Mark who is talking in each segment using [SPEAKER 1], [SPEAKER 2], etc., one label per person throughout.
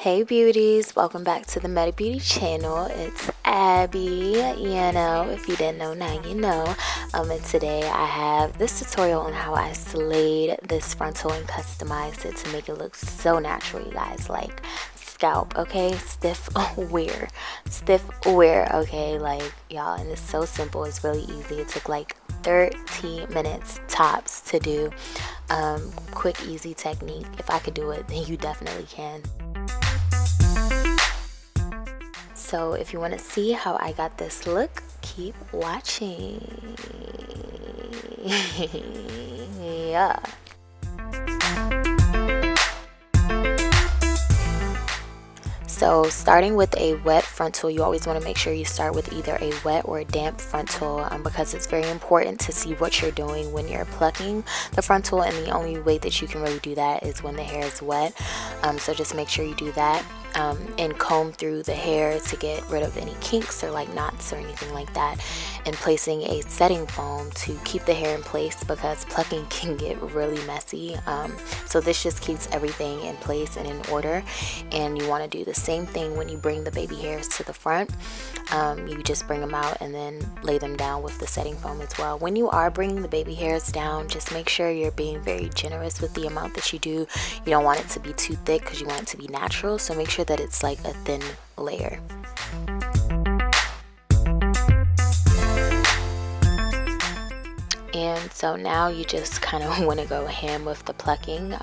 [SPEAKER 1] Hey beauties, welcome back to the Meta Beauty channel. It's Abby, if you didn't know, now you know. And today I have this tutorial on how I slayed this frontal and customized it to make it look so natural, you guys. Like scalp, okay? Stiff wear, okay? Like y'all, and it's so simple, it's really easy. It took like 13 minutes tops to do. Quick, easy technique. If I could do it, then you definitely can. So if you want to see how I got this look, keep watching. Yeah. So starting with a wet frontal, you always want to make sure you start with either a wet or a damp frontal because it's very important to see what you're doing when you're plucking the frontal, and the only way that you can really do that is when the hair is wet. So just make sure you do that. And comb through the hair to get rid of any kinks or like knots or anything like that, and placing a setting foam to keep the hair in place because plucking can get really messy. So this just keeps everything in place and in order, and you want to do the same thing when you bring the baby hairs to the front. You just bring them out and then lay them down with the setting foam as well. When you are bringing the baby hairs down, just make sure you're being very generous with the amount that you do. You don't want it to be too thick because you want it to be natural, so make sure that it's like a thin layer. And so now you just kind of want to go ham with the plucking.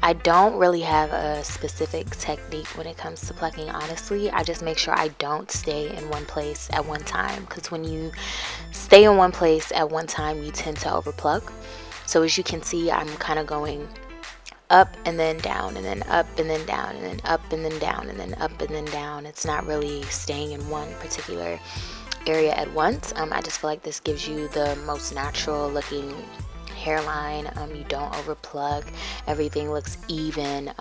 [SPEAKER 1] I don't really have a specific technique when it comes to plucking, honestly. I just make sure I don't stay in one place at one time, because when you stay in one place at one time, you tend to overpluck. So as you can see, I'm kind of going up and then down, and then up and then down, and then up and then down, and then up and then down. It's not really staying in one particular area at once. I just feel like this gives you the most natural looking hairline. You don't overplug, everything looks even.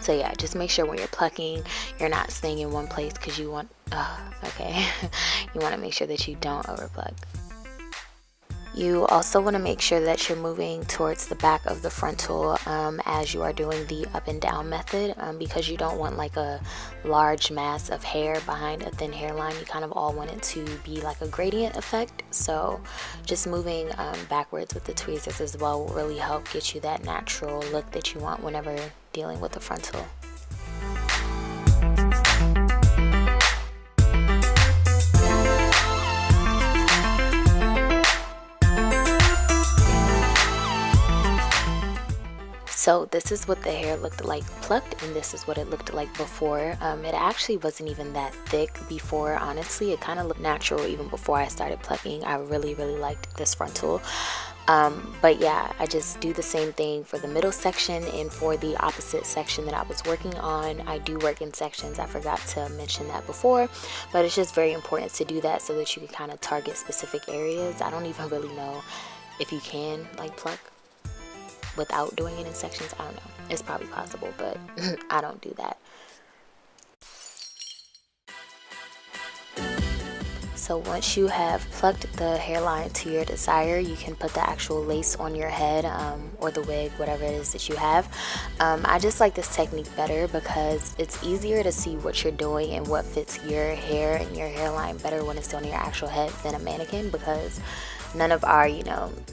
[SPEAKER 1] So yeah, just make sure when you're plucking, you're not staying in one place, because you want you want to make sure that you don't overplug. You also want to make sure that you're moving towards the back of the frontal as you are doing the up and down method, because you don't want like a large mass of hair behind a thin hairline. You kind of all want it to be like a gradient effect. So just moving backwards with the tweezers as well will really help get you that natural look that you want whenever dealing with the frontal. So this is what the hair looked like plucked, and this is what it looked like before. It actually wasn't even that thick before, honestly. It kind of looked natural even before I started plucking. I really liked this frontal. But yeah, I just do the same thing for the middle section and for the opposite section that I was working on. I do work in sections, I forgot to mention that before, but it's just very important to do that so that you can kind of target specific areas. I don't even really know if you can like pluck without doing it in sections. I don't know, it's probably possible, but I don't do that. So once you have plucked the hairline to your desire, you can put the actual lace on your head, or the wig, whatever it is that you have. I just like this technique better because it's easier to see what you're doing and what fits your hair and your hairline better when it's on your actual head than a mannequin, because none of our,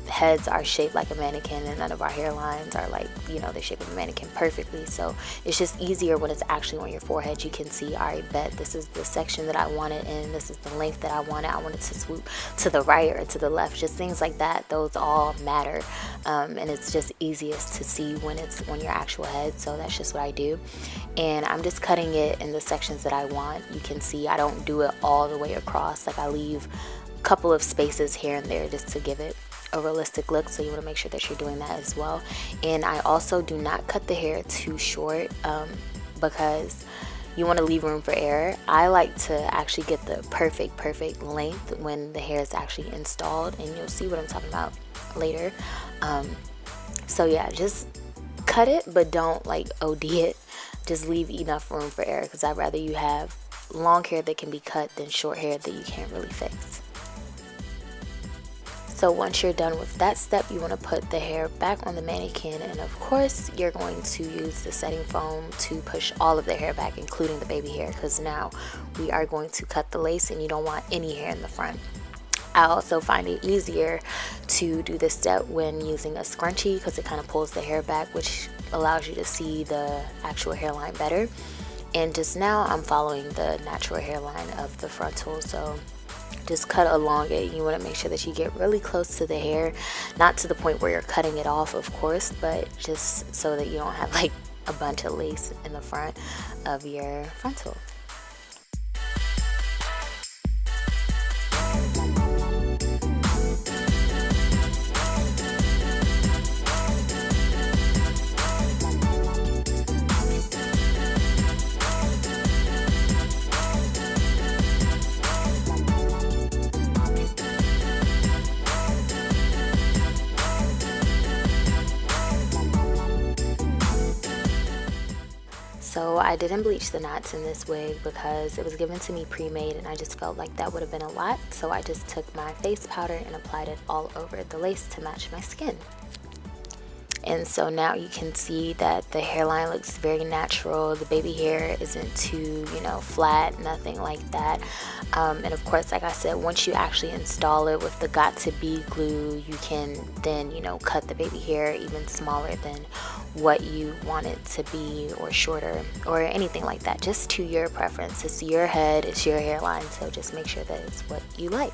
[SPEAKER 1] heads are shaped like a mannequin, and none of our hairlines are like, the shape of a mannequin perfectly. So it's just easier when it's actually on your forehead. You can see, all right, bet this is the section that I wanted, and this is the length that I wanted. I wanted to swoop to the right or to the left, just things like that. Those all matter, and it's just easiest to see when it's on your actual head. So that's just what I do, and I'm just cutting it in the sections that I want. You can see I don't do it all the way across. Like I leave couple of spaces here and there just to give it a realistic look, so you want to make sure that you're doing that as well. And I also do not cut the hair too short, because you want to leave room for error. I like to actually get the perfect length when the hair is actually installed, and you'll see what I'm talking about later. So yeah, just cut it, but don't like OD it. Just leave enough room for error, because I'd rather you have long hair that can be cut than short hair that you can't really fix. So once you're done with that step, you want to put the hair back on the mannequin, and of course you're going to use the setting foam to push all of the hair back, including the baby hair, because now we are going to cut the lace and you don't want any hair in the front. I also find it easier to do this step when using a scrunchie because it kind of pulls the hair back, which allows you to see the actual hairline better. And just now I'm following the natural hairline of the frontal, so just cut along it. You want to make sure that you get really close to the hair, not to the point where you're cutting it off, of course, but just so that you don't have like a bunch of lace in the front of your frontal. So I didn't bleach the knots in this wig because it was given to me pre-made and I just felt like that would have been a lot. So I just took my face powder and applied it all over the lace to match my skin. And so now you can see that the hairline looks very natural. The baby hair isn't too, flat, nothing like that. And of course, like I said, once you actually install it with the got to be glue, you can then, cut the baby hair even smaller than what you want it to be, or shorter, or anything like that. Just to your preference. It's your head, it's your hairline, so just make sure that it's what you like.